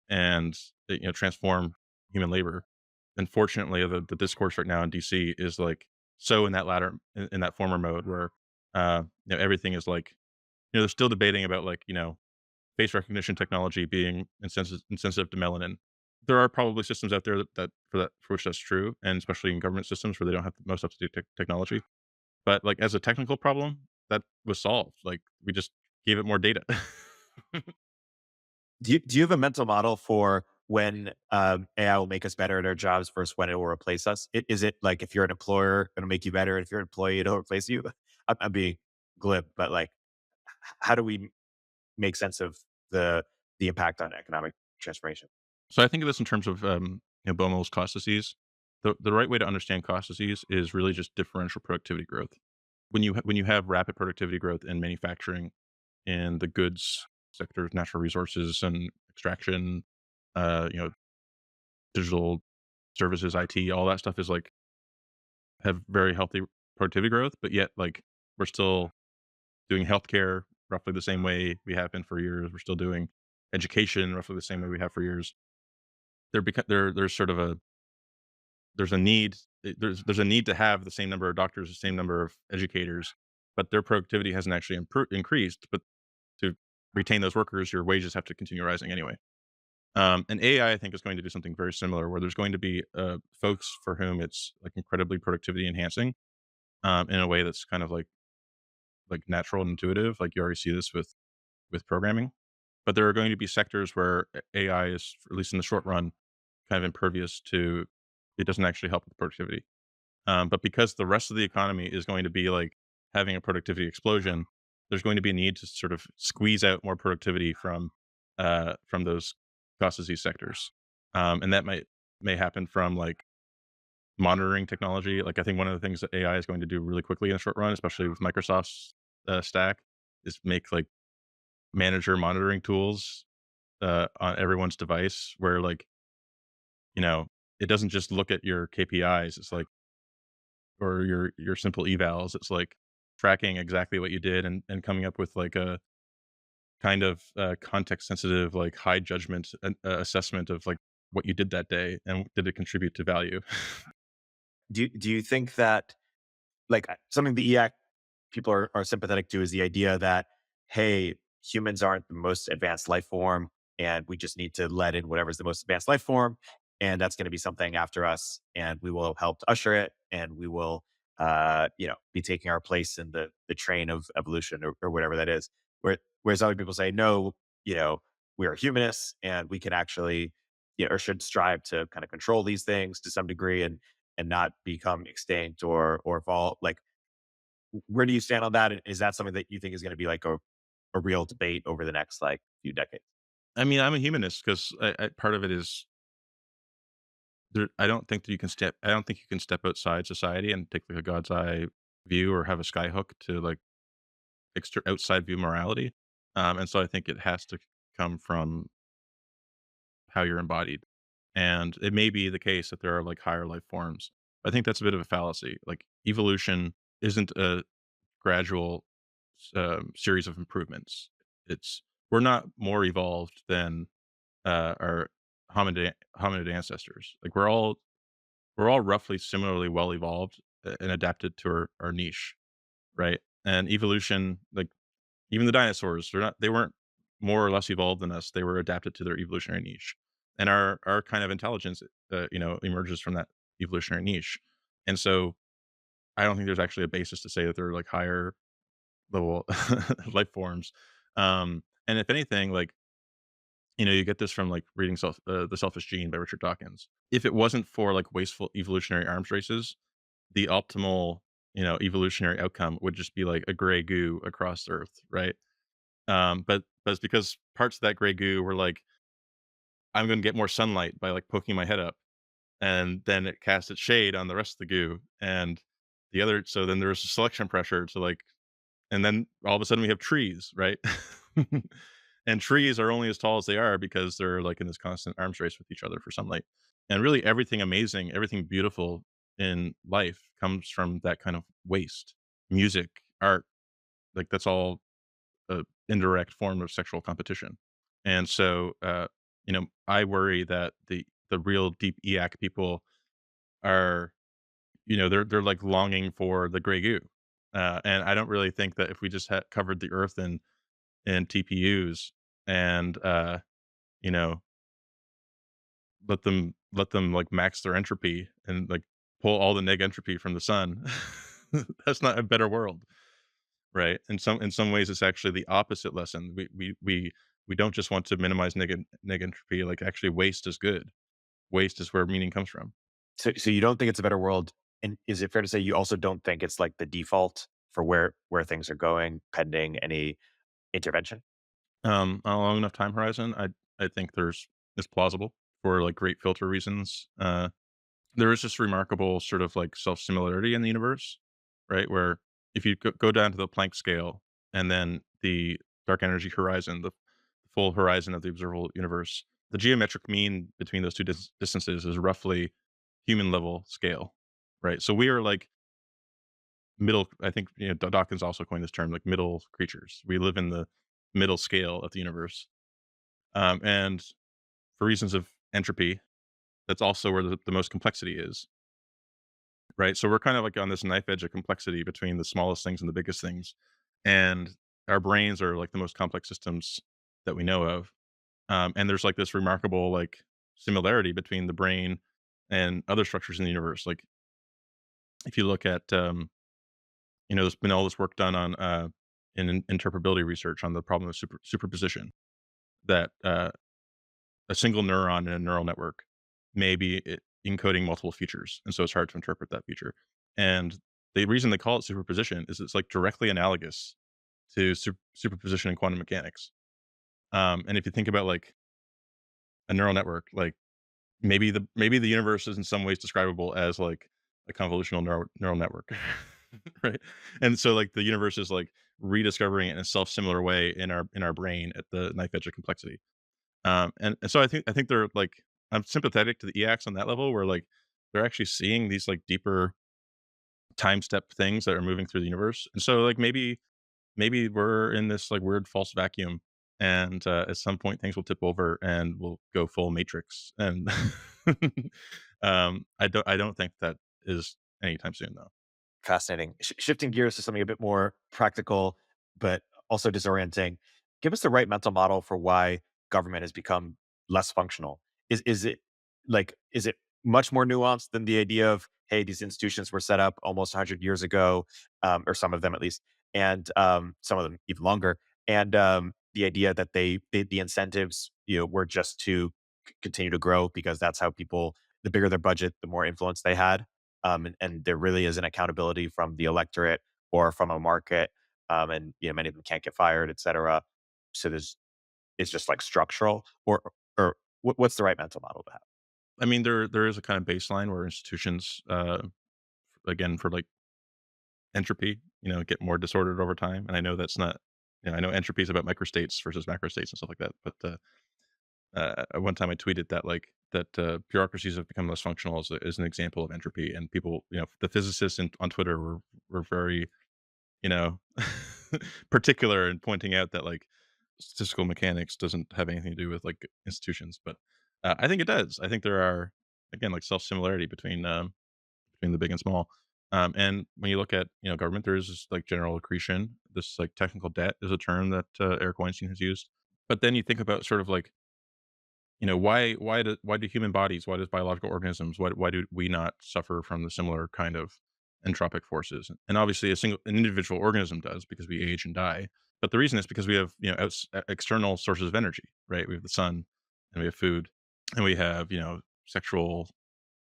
and, transform human labor. Unfortunately, the discourse right now in DC is, like, so in that latter in that former mode where, everything is, like they're still debating about, like, face recognition technology being insensitive to melanin. There are probably systems out there for which that's true, and especially in government systems where they don't have the most up-to-date technology. But, like, as a technical problem, that was solved. Like, we just gave it more data. Do you have a mental model for when AI will make us better at our jobs versus when it will replace us? Is it like if you're an employer, it'll make you better, and if you're an employee, it'll replace you? I'm being glib, but like, how do we make sense of the impact on economic transformation? So I think of this in terms of, Boehmel's costicles. The right way to understand costicles is really just differential productivity growth. When you have rapid productivity growth in manufacturing, in the goods sectors, natural resources and extraction, uh, you know, digital services, IT, all that stuff is like have very healthy productivity growth, but yet like we're still doing healthcare roughly the same way we have been for years. We're still doing education roughly the same way we have for years. There's sort of there's a need there's a need to have the same number of doctors, the same number of educators, but their productivity hasn't actually increased. But to retain those workers, your wages have to continue rising anyway. And AI, I think, is going to do something very similar, where there's going to be folks for whom it's like incredibly productivity enhancing in a way that's kind of like natural and intuitive. Like you already see this with programming, but there are going to be sectors where AI is, at least in the short run, kind of impervious to. It doesn't actually help with productivity. But because the rest of the economy is going to be like having a productivity explosion, there's going to be a need to sort of squeeze out more productivity from those cost sectors, and that may happen from like monitoring technology. Like I think one of the things that AI is going to do really quickly in the short run, especially with Microsoft's stack, is make like manager monitoring tools on everyone's device, where like you know it doesn't just look at your KPIs. It's like or your simple evals. It's like tracking exactly what you did and coming up with like a kind of context sensitive, like high judgment assessment of like what you did that day and did it contribute to value. Do you think that like something the EAC people are sympathetic to is the idea that, hey, humans aren't the most advanced life form, and we just need to let in whatever's the most advanced life form, and that's going to be something after us, and we will help to usher it, and we will, be taking our place in the train of evolution, or whatever that is. Whereas other people say, no, we are humanists, and we can actually, or should strive to kind of control these things to some degree, and not become extinct or evolve. Like, where do you stand on that? And is that something that you think is going to be like a real debate over the next like few decades? I mean, I'm a humanist because part of it is I don't think that you can step. I don't think you can step outside society and take like a God's eye view or have a skyhook to like outside view morality. And so I think it has to come from how you're embodied. And it may be the case that there are like higher life forms. I think that's a bit of a fallacy. Like evolution isn't a gradual series of improvements. It's we're not more evolved than our hominid ancestors. Like we're all roughly similarly well evolved and adapted to our niche, right? And evolution, like even the dinosaurs, they weren't more or less evolved than us. They were adapted to their evolutionary niche, and our kind of intelligence, emerges from that evolutionary niche. And so I don't think there's actually a basis to say that they're like higher level life forms. And if anything, like you get this from like reading The Selfish Gene by Richard Dawkins. If it wasn't for like wasteful evolutionary arms races, the optimal evolutionary outcome would just be like a gray goo across Earth, right? But it's because parts of that gray goo were like, I'm going to get more sunlight by like poking my head up, and then it casts its shade on the rest of the goo, and so then there's a selection pressure to like, and then all of a sudden we have trees, right? And trees are only as tall as they are because they're like in this constant arms race with each other for sunlight. And really everything amazing, everything beautiful in life comes from that kind of waste. Music, art, like that's all a indirect form of sexual competition. And so I worry that the real deep EAC people are, they're like longing for the gray goo. And I don't really think that if we just covered the earth in TPUs and you know, let them like max their entropy and like pull all the neg entropy from the sun. That's not a better world, right? In some ways, it's actually the opposite lesson. We don't just want to minimize neg entropy. Like actually, waste is good. Waste is where meaning comes from. So you don't think it's a better world, and is it fair to say you also don't think it's like the default for where things are going pending any intervention? On a long enough time horizon, I think it's plausible for like great filter reasons. There is this remarkable sort of like self similarity in the universe, right? Where if you go down to the Planck scale and then the dark energy horizon, the full horizon of the observable universe, the geometric mean between those two distances is roughly human level scale, right? So we are like middle. I think Dawkins also coined this term, like middle creatures. We live in the middle scale of the universe, and for reasons of entropy, that's also where the most complexity is. Right? So we're kind of like on this knife edge of complexity between the smallest things and the biggest things. And our brains are like the most complex systems that we know of. And there's like this remarkable like similarity between the brain and other structures in the universe. Like if you look at there's been all this work done on in interpretability research on the problem of superposition, that a single neuron in a neural network may be encoding multiple features, and so it's hard to interpret that feature. And the reason they call it superposition is it's like directly analogous to superposition in quantum mechanics. And if you think about like a neural network, like maybe the universe is in some ways describable as like a convolutional neural network, right? And so like the universe is like rediscovering it in a self similar way in our brain at the knife edge of complexity. And so I think they're like, I'm sympathetic to the EACs on that level where like they're actually seeing these like deeper time step things that are moving through the universe. And so like maybe we're in this like weird false vacuum, and at some point things will tip over and we'll go full matrix. And I don't think that is anytime soon though. Fascinating. Shifting gears to something a bit more practical, but also disorienting. Give us the right mental model for why government has become less functional. Is it much more nuanced than the idea of, hey, these institutions were set up almost 100 years ago, or some of them at least, and some of them even longer, and the idea that the incentives were just to continue to grow because that's how people, the bigger their budget, the more influence they had, and there really is an accountability from the electorate or from a market, and many of them can't get fired, et cetera. So it's just like structural, or what's the right mental model to have? I mean, there is a kind of baseline where institutions, again, for like entropy, get more disordered over time. And I know that's not, I know entropy is about microstates versus macrostates and stuff like that. But at one time I tweeted that like that bureaucracies have become less functional as an example of entropy, and people, the physicists on Twitter were very, you know, particular in pointing out that like statistical mechanics doesn't have anything to do with like institutions. But I think it does. I think there are, again, like self similarity between the big and small. And when you look at government, there is this like general accretion. This like technical debt is a term that Eric Weinstein has used. But then you think about sort of like why do human bodies, why does biological organisms, why do we not suffer from the similar kind of entropic forces? And obviously, an individual organism does because we age and die. But the reason is because we have external sources of energy, right? We have the sun, and we have food, and we have sexual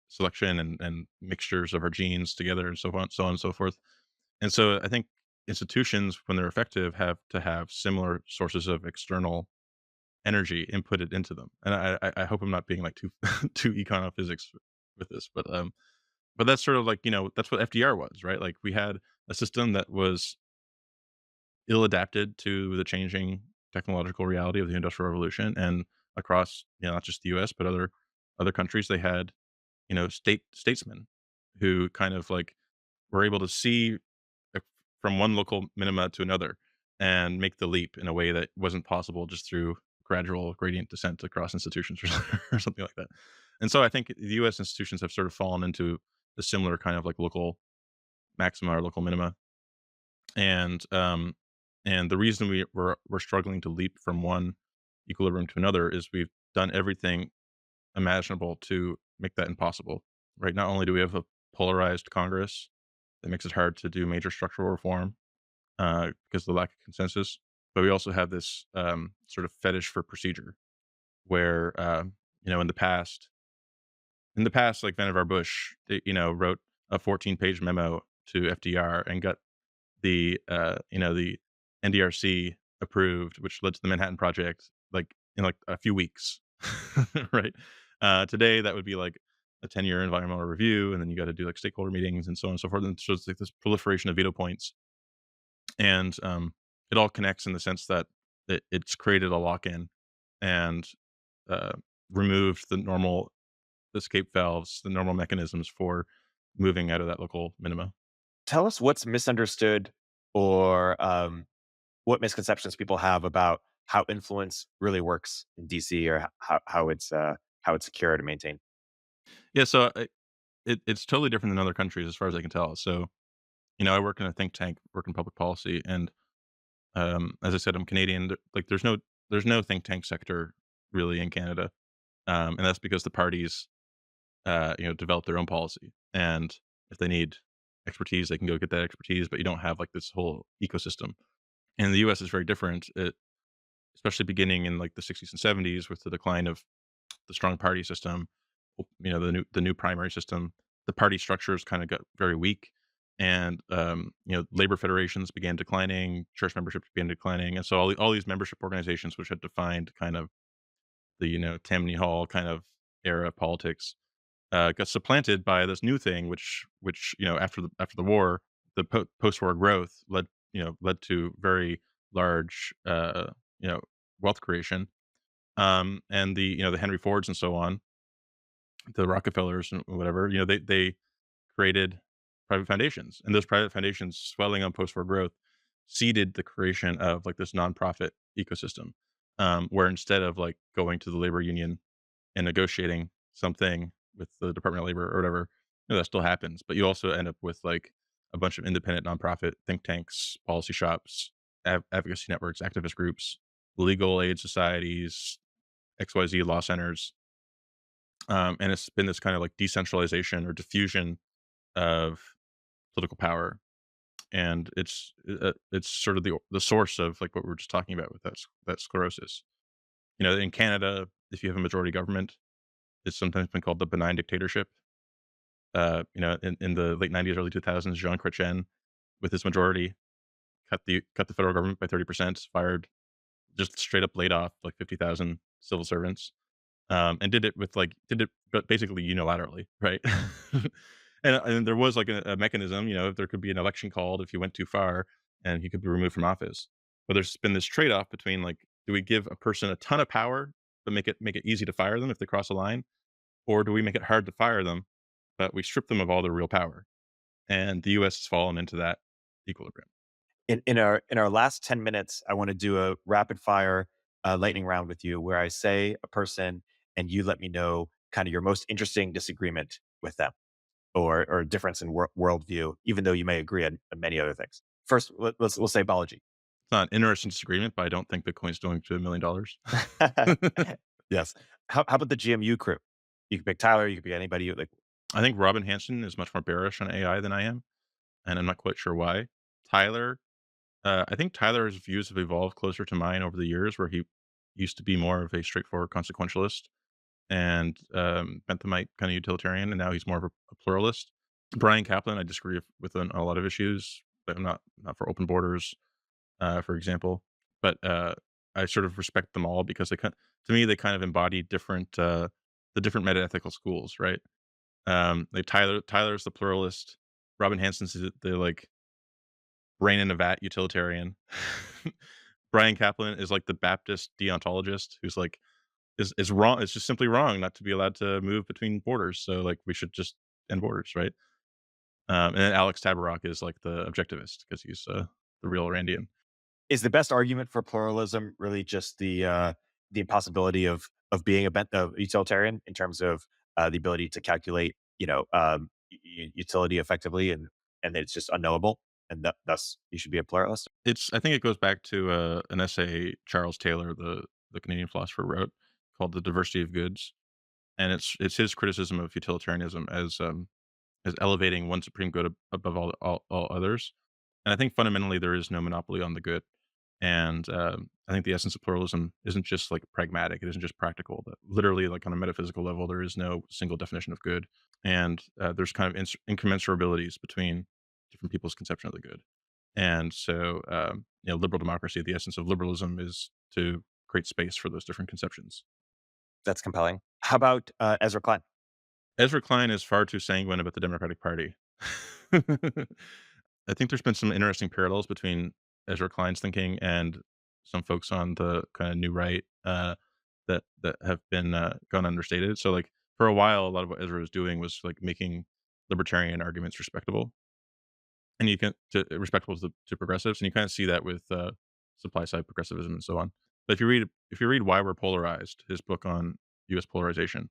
selection and mixtures of our genes together and so on and so forth. And so I think institutions, when they're effective, have to have similar sources of external energy inputted into them. And I hope I'm not being like too too econophysics with this, but that's sort of like that's what FDR was, right? Like we had a system that was ill adapted to the changing technological reality of the Industrial Revolution, and across not just the U.S. but other countries, they had statesmen who kind of like were able to see uh, from one local minima to another and make the leap in a way that wasn't possible just through gradual gradient descent across institutions or something like that. And so I think the U.S. institutions have sort of fallen into a similar kind of like local maxima or local minima. And the reason we're struggling to leap from one equilibrium to another is we've done everything imaginable to make that impossible. Right? Not only do we have a polarized Congress that makes it hard to do major structural reform because of the lack of consensus, but we also have this sort of fetish for procedure, where in the past, like Vannevar Bush, wrote a 14-page memo to FDR and got the NDRC approved, which led to the Manhattan Project, like, in, like, a few weeks, right? Today, that would be, like, a 10-year environmental review, and then you gotta do, like, stakeholder meetings and so on and so forth, and so it's, like, this proliferation of veto points, and, it all connects in the sense that it's created a lock-in and, uh, removed the normal escape valves, the normal mechanisms for moving out of that local minima. Tell us what's misunderstood, or what misconceptions people have about how influence really works in DC, or how it's secured and maintained. Yeah, so, it's totally different than other countries as far as I can tell. So, I work in a think tank, work in public policy, and as I said, I'm Canadian. Like, there's no think tank sector really in Canada, and that's because the parties, develop their own policy, and if they need expertise, they can go get that expertise. But you don't have like this whole ecosystem. And the U.S. is very different, especially beginning in like the 60s and 70s with the decline of the strong party system, the new primary system. The party structures kind of got very weak, and labor federations began declining, church memberships began declining, and so all these membership organizations, which had defined kind of the Tammany Hall kind of era politics, got supplanted by this new thing, which after the war, the post-war growth led to very large you know wealth creation, and the Henry Fords and so on, the Rockefellers and whatever, they created private foundations, and those private foundations swelling on post-war growth seeded the creation of like this nonprofit ecosystem, where instead of like going to the labor union and negotiating something with the Department of Labor or whatever, that still happens, but you also end up with like a bunch of independent nonprofit think tanks, policy shops, advocacy networks, activist groups, legal aid societies, XYZ law centers, and it's been this kind of like decentralization or diffusion of political power, and it's sort of the source of like what we were just talking about with that sclerosis. In Canada, if you have a majority government, it's sometimes been called the benign dictatorship. In the late '90s, early 2000s, Jean Chrétien, with his majority, cut the federal government by 30%, fired, just straight up laid off like 50,000 civil servants, and did it but basically unilaterally, right? And there was like a mechanism, there could be an election called if you went too far, and he could be removed from office. But there's been this trade off between like, do we give a person a ton of power but make it easy to fire them if they cross a line, or do we make it hard to fire them but we strip them of all their real power? And the U.S. has fallen into that equilibrium. In our last 10 minutes, I want to do a rapid fire lightning round with you, where I say a person and you let me know kind of your most interesting disagreement with them, or difference in worldview, even though you may agree on many other things. First, we'll say Balaji. It's not an interesting disagreement, but I don't think Bitcoin's going to $1 million. Yes. How about the GMU crew? You can pick Tyler. You can pick anybody. Like, I think Robin Hanson is much more bearish on AI than I am, and I'm not quite sure why. Tyler, I think Tyler's views have evolved closer to mine over the years, where he used to be more of a straightforward consequentialist and Benthamite kind of utilitarian, and now he's more of a pluralist. Bryan Caplan, I disagree with on a lot of issues, but I'm not for open borders, for example. But I sort of respect them all because to me, they kind of embody the different meta-ethical schools, right? Like Tyler's the pluralist. Robin Hanson's the like brain in a vat utilitarian. Bryan Caplan is like the Baptist deontologist who's like is wrong. It's just simply wrong not to be allowed to move between borders. So like we should just end borders, right? And then Alex Tabarrok is like the objectivist because he's the real Randian. is the best argument for pluralism really just the impossibility of being a utilitarian in terms of the ability to calculate, utility effectively, and that it's just unknowable, and thus you should be a pluralist? I think it goes back to an essay Charles Taylor, the Canadian philosopher, wrote called "The Diversity of Goods," and it's his criticism of utilitarianism as elevating one supreme good above all others. And I think fundamentally there is no monopoly on the good. And I think the essence of pluralism isn't just like pragmatic; it isn't just practical. That literally, like on a metaphysical level, there is no single definition of good, and there's kind of incommensurabilities between different people's conception of the good. And so, liberal democracy, the essence of liberalism is to create space for those different conceptions. That's compelling. How about Ezra Klein? Ezra Klein is far too sanguine about the Democratic Party. I think there's been some interesting parallels between Ezra Klein's thinking and some folks on the kind of new right that have been gone understated. So, like for a while, a lot of what Ezra was doing was like making libertarian arguments respectable, and you can respectable to progressives, and you kind of see that with supply side progressivism and so on. But if you read Why We're Polarized, his book on U.S. polarization,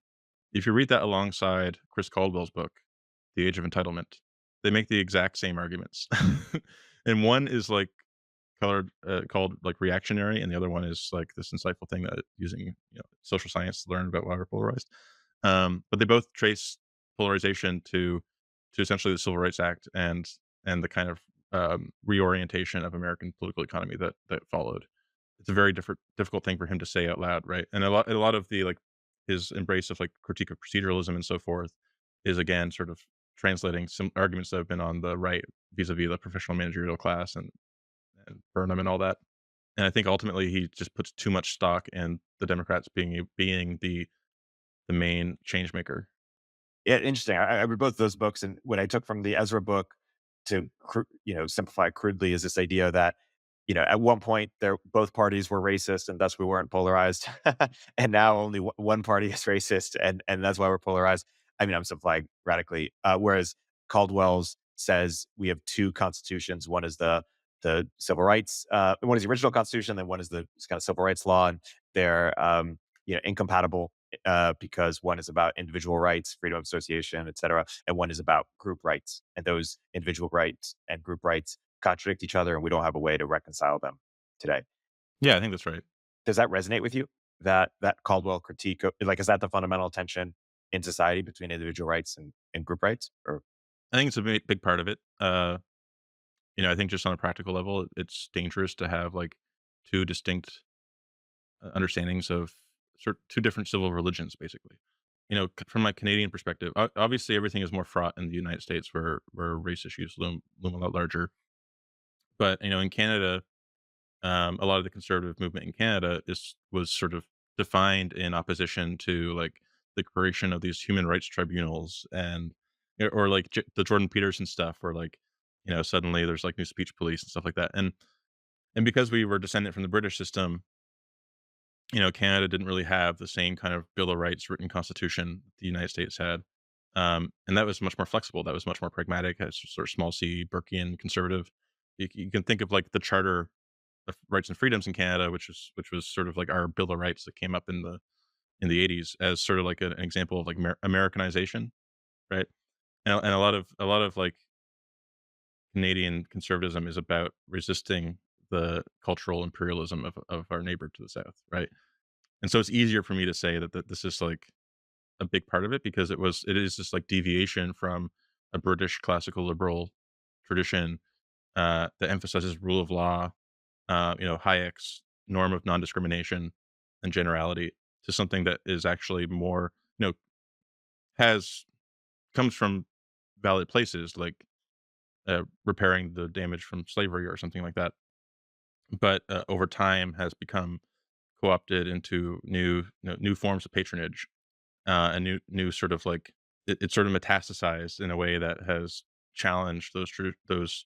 if you read that alongside Chris Caldwell's book, The Age of Entitlement, they make the exact same arguments. And one is like called like reactionary, and the other one is like this insightful thing that using social science to learn about why we're polarized. But they both trace polarization to essentially the Civil Rights Act and the kind of reorientation of American political economy that followed. It's a very difficult thing for him to say out loud, right? And a lot of the like his embrace of like critique of proceduralism and so forth is again sort of translating some arguments that have been on the right vis-a-vis the professional managerial class and Burnham and all that. And I think ultimately he just puts too much stock in the Democrats being the main change maker. Yeah, interesting. I read both those books, and what I took from the Ezra book to simplify crudely is this idea that at one point there both parties were racist, and thus we weren't polarized, and now only one party is racist, and that's why we're polarized. I mean, I'm simplifying radically. Whereas Caldwell's says we have two constitutions. One is the civil rights. One is the original constitution, then one is the kind of civil rights law, and they're incompatible because one is about individual rights, freedom of association, et cetera, and one is about group rights. And those individual rights and group rights contradict each other, and we don't have a way to reconcile them today. Yeah, I think that's right. Does that resonate with you? That Caldwell critique, like, is that the fundamental tension in society between individual rights and group rights? Or I think it's a big part of it. I think just on a practical level, it's dangerous to have like two distinct understandings of two different civil religions, basically. From my Canadian perspective, obviously everything is more fraught in the United States, where race issues loom a lot larger. But in Canada, a lot of the conservative movement in Canada was sort of defined in opposition to like the creation of these human rights tribunals and or like the Jordan Peterson stuff, where like suddenly there's like new speech police and stuff like that, and because we were descendant from the British system, Canada didn't really have the same kind of Bill of Rights written constitution the United States had. And that was much more flexible. That was much more pragmatic. It's sort of small c Burkean conservative. You can think of like the Charter of Rights and Freedoms in Canada, which was sort of like our Bill of Rights that came up in the in the 80s as sort of like an example of like Americanization, right? And a lot of like Canadian conservatism is about resisting the cultural imperialism of our neighbor to the south, right? And so it's easier for me to say that this is like a big part of it because it is this like deviation from a British classical liberal tradition that emphasizes rule of law, Hayek's norm of non-discrimination and generality to something that is actually more, has comes from valid places like repairing the damage from slavery or something like that, but over time has become co-opted into new forms of patronage and new sort of like it sort of metastasized in a way that has challenged those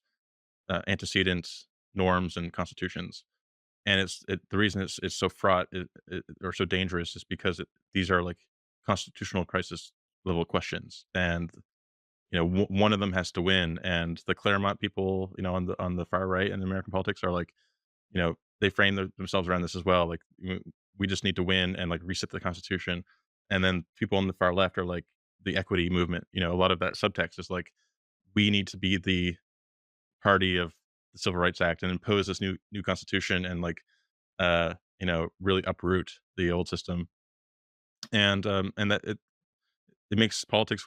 antecedent norms and constitutions. And the reason it's so fraught or so dangerous is because these are like constitutional crisis level questions, and one of them has to win. And the Claremont people, on the far right in American politics are like, they frame themselves around this as well. Like we just need to win and like reset the Constitution. And then people on the far left are like the equity movement. A lot of that subtext is like we need to be the party of the Civil Rights Act and impose this new constitution and like really uproot the old system. And that it makes politics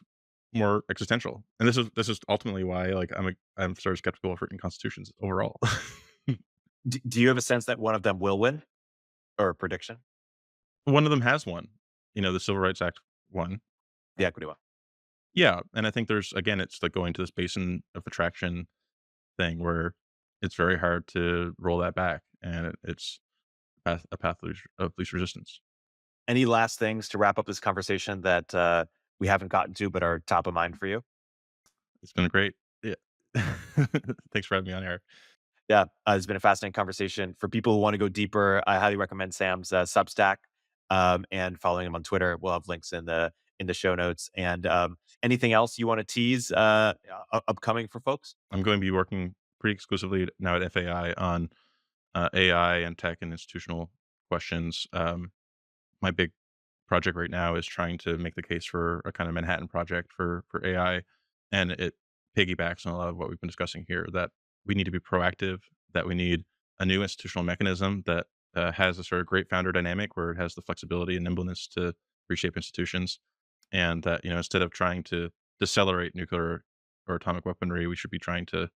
more existential. And this is ultimately why like I'm sort of skeptical of written constitutions overall. Do you have a sense that one of them will win, or a prediction? One of them has won. The Civil Rights Act won. The equity one. Yeah, and I think it's like going to this basin of attraction thing where it's very hard to roll that back, and it's a path of least resistance. Any last things to wrap up this conversation that we haven't gotten to but are top of mind for you? It's been great. Yeah. Thanks for having me on, Eric. Yeah, it's been a fascinating conversation. For people who want to go deeper, I highly recommend Sam's Substack, and following him on Twitter. We'll have links in the show notes. And anything else you want to tease upcoming for folks? I'm going to be working pretty exclusively now at FAI on AI and tech and institutional questions. My big project right now is trying to make the case for a kind of Manhattan project for AI, and it piggybacks on a lot of what we've been discussing here. That we need to be proactive. That we need a new institutional mechanism that has a sort of great founder dynamic where it has the flexibility and nimbleness to reshape institutions, and that instead of trying to decelerate nuclear or atomic weaponry, we should be trying to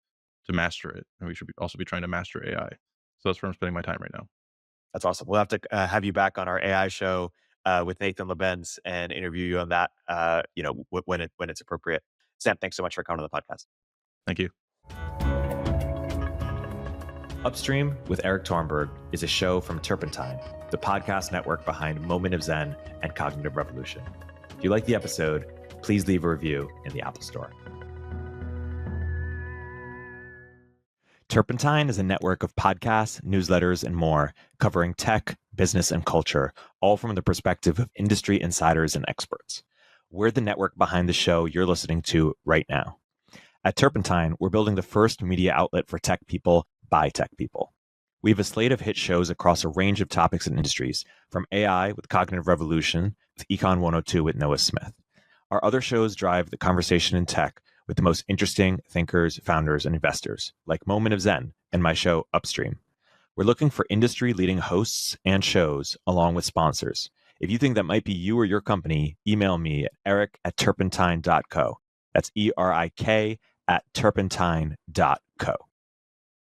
master it, and we should also be trying to master AI. So that's where I'm spending my time right now. That's awesome. We'll have to have you back on our AI show with Nathan Lebenz and interview you on that. When it's appropriate. Sam, thanks so much for coming on the podcast. Thank you. Upstream with Erik Torenberg is a show from Turpentine, the podcast network behind Moment of Zen and Cognitive Revolution. If you like the episode, please leave a review in the Apple Store. Turpentine is a network of podcasts, newsletters, and more covering tech, business, and culture, all from the perspective of industry insiders and experts. We're the network behind the show you're listening to right now. At Turpentine, we're building the first media outlet for tech people by tech people. We have a slate of hit shows across a range of topics and industries, from AI with Cognitive Revolution to Econ 102 with Noah Smith. Our other shows drive the conversation in tech with the most interesting thinkers, founders, and investors, like Moment of Zen and my show Upstream. We're looking for industry-leading hosts and shows, along with sponsors. If you think that might be you or your company, email me at erik@turpentine.co. That's ERIK @turpentine.co.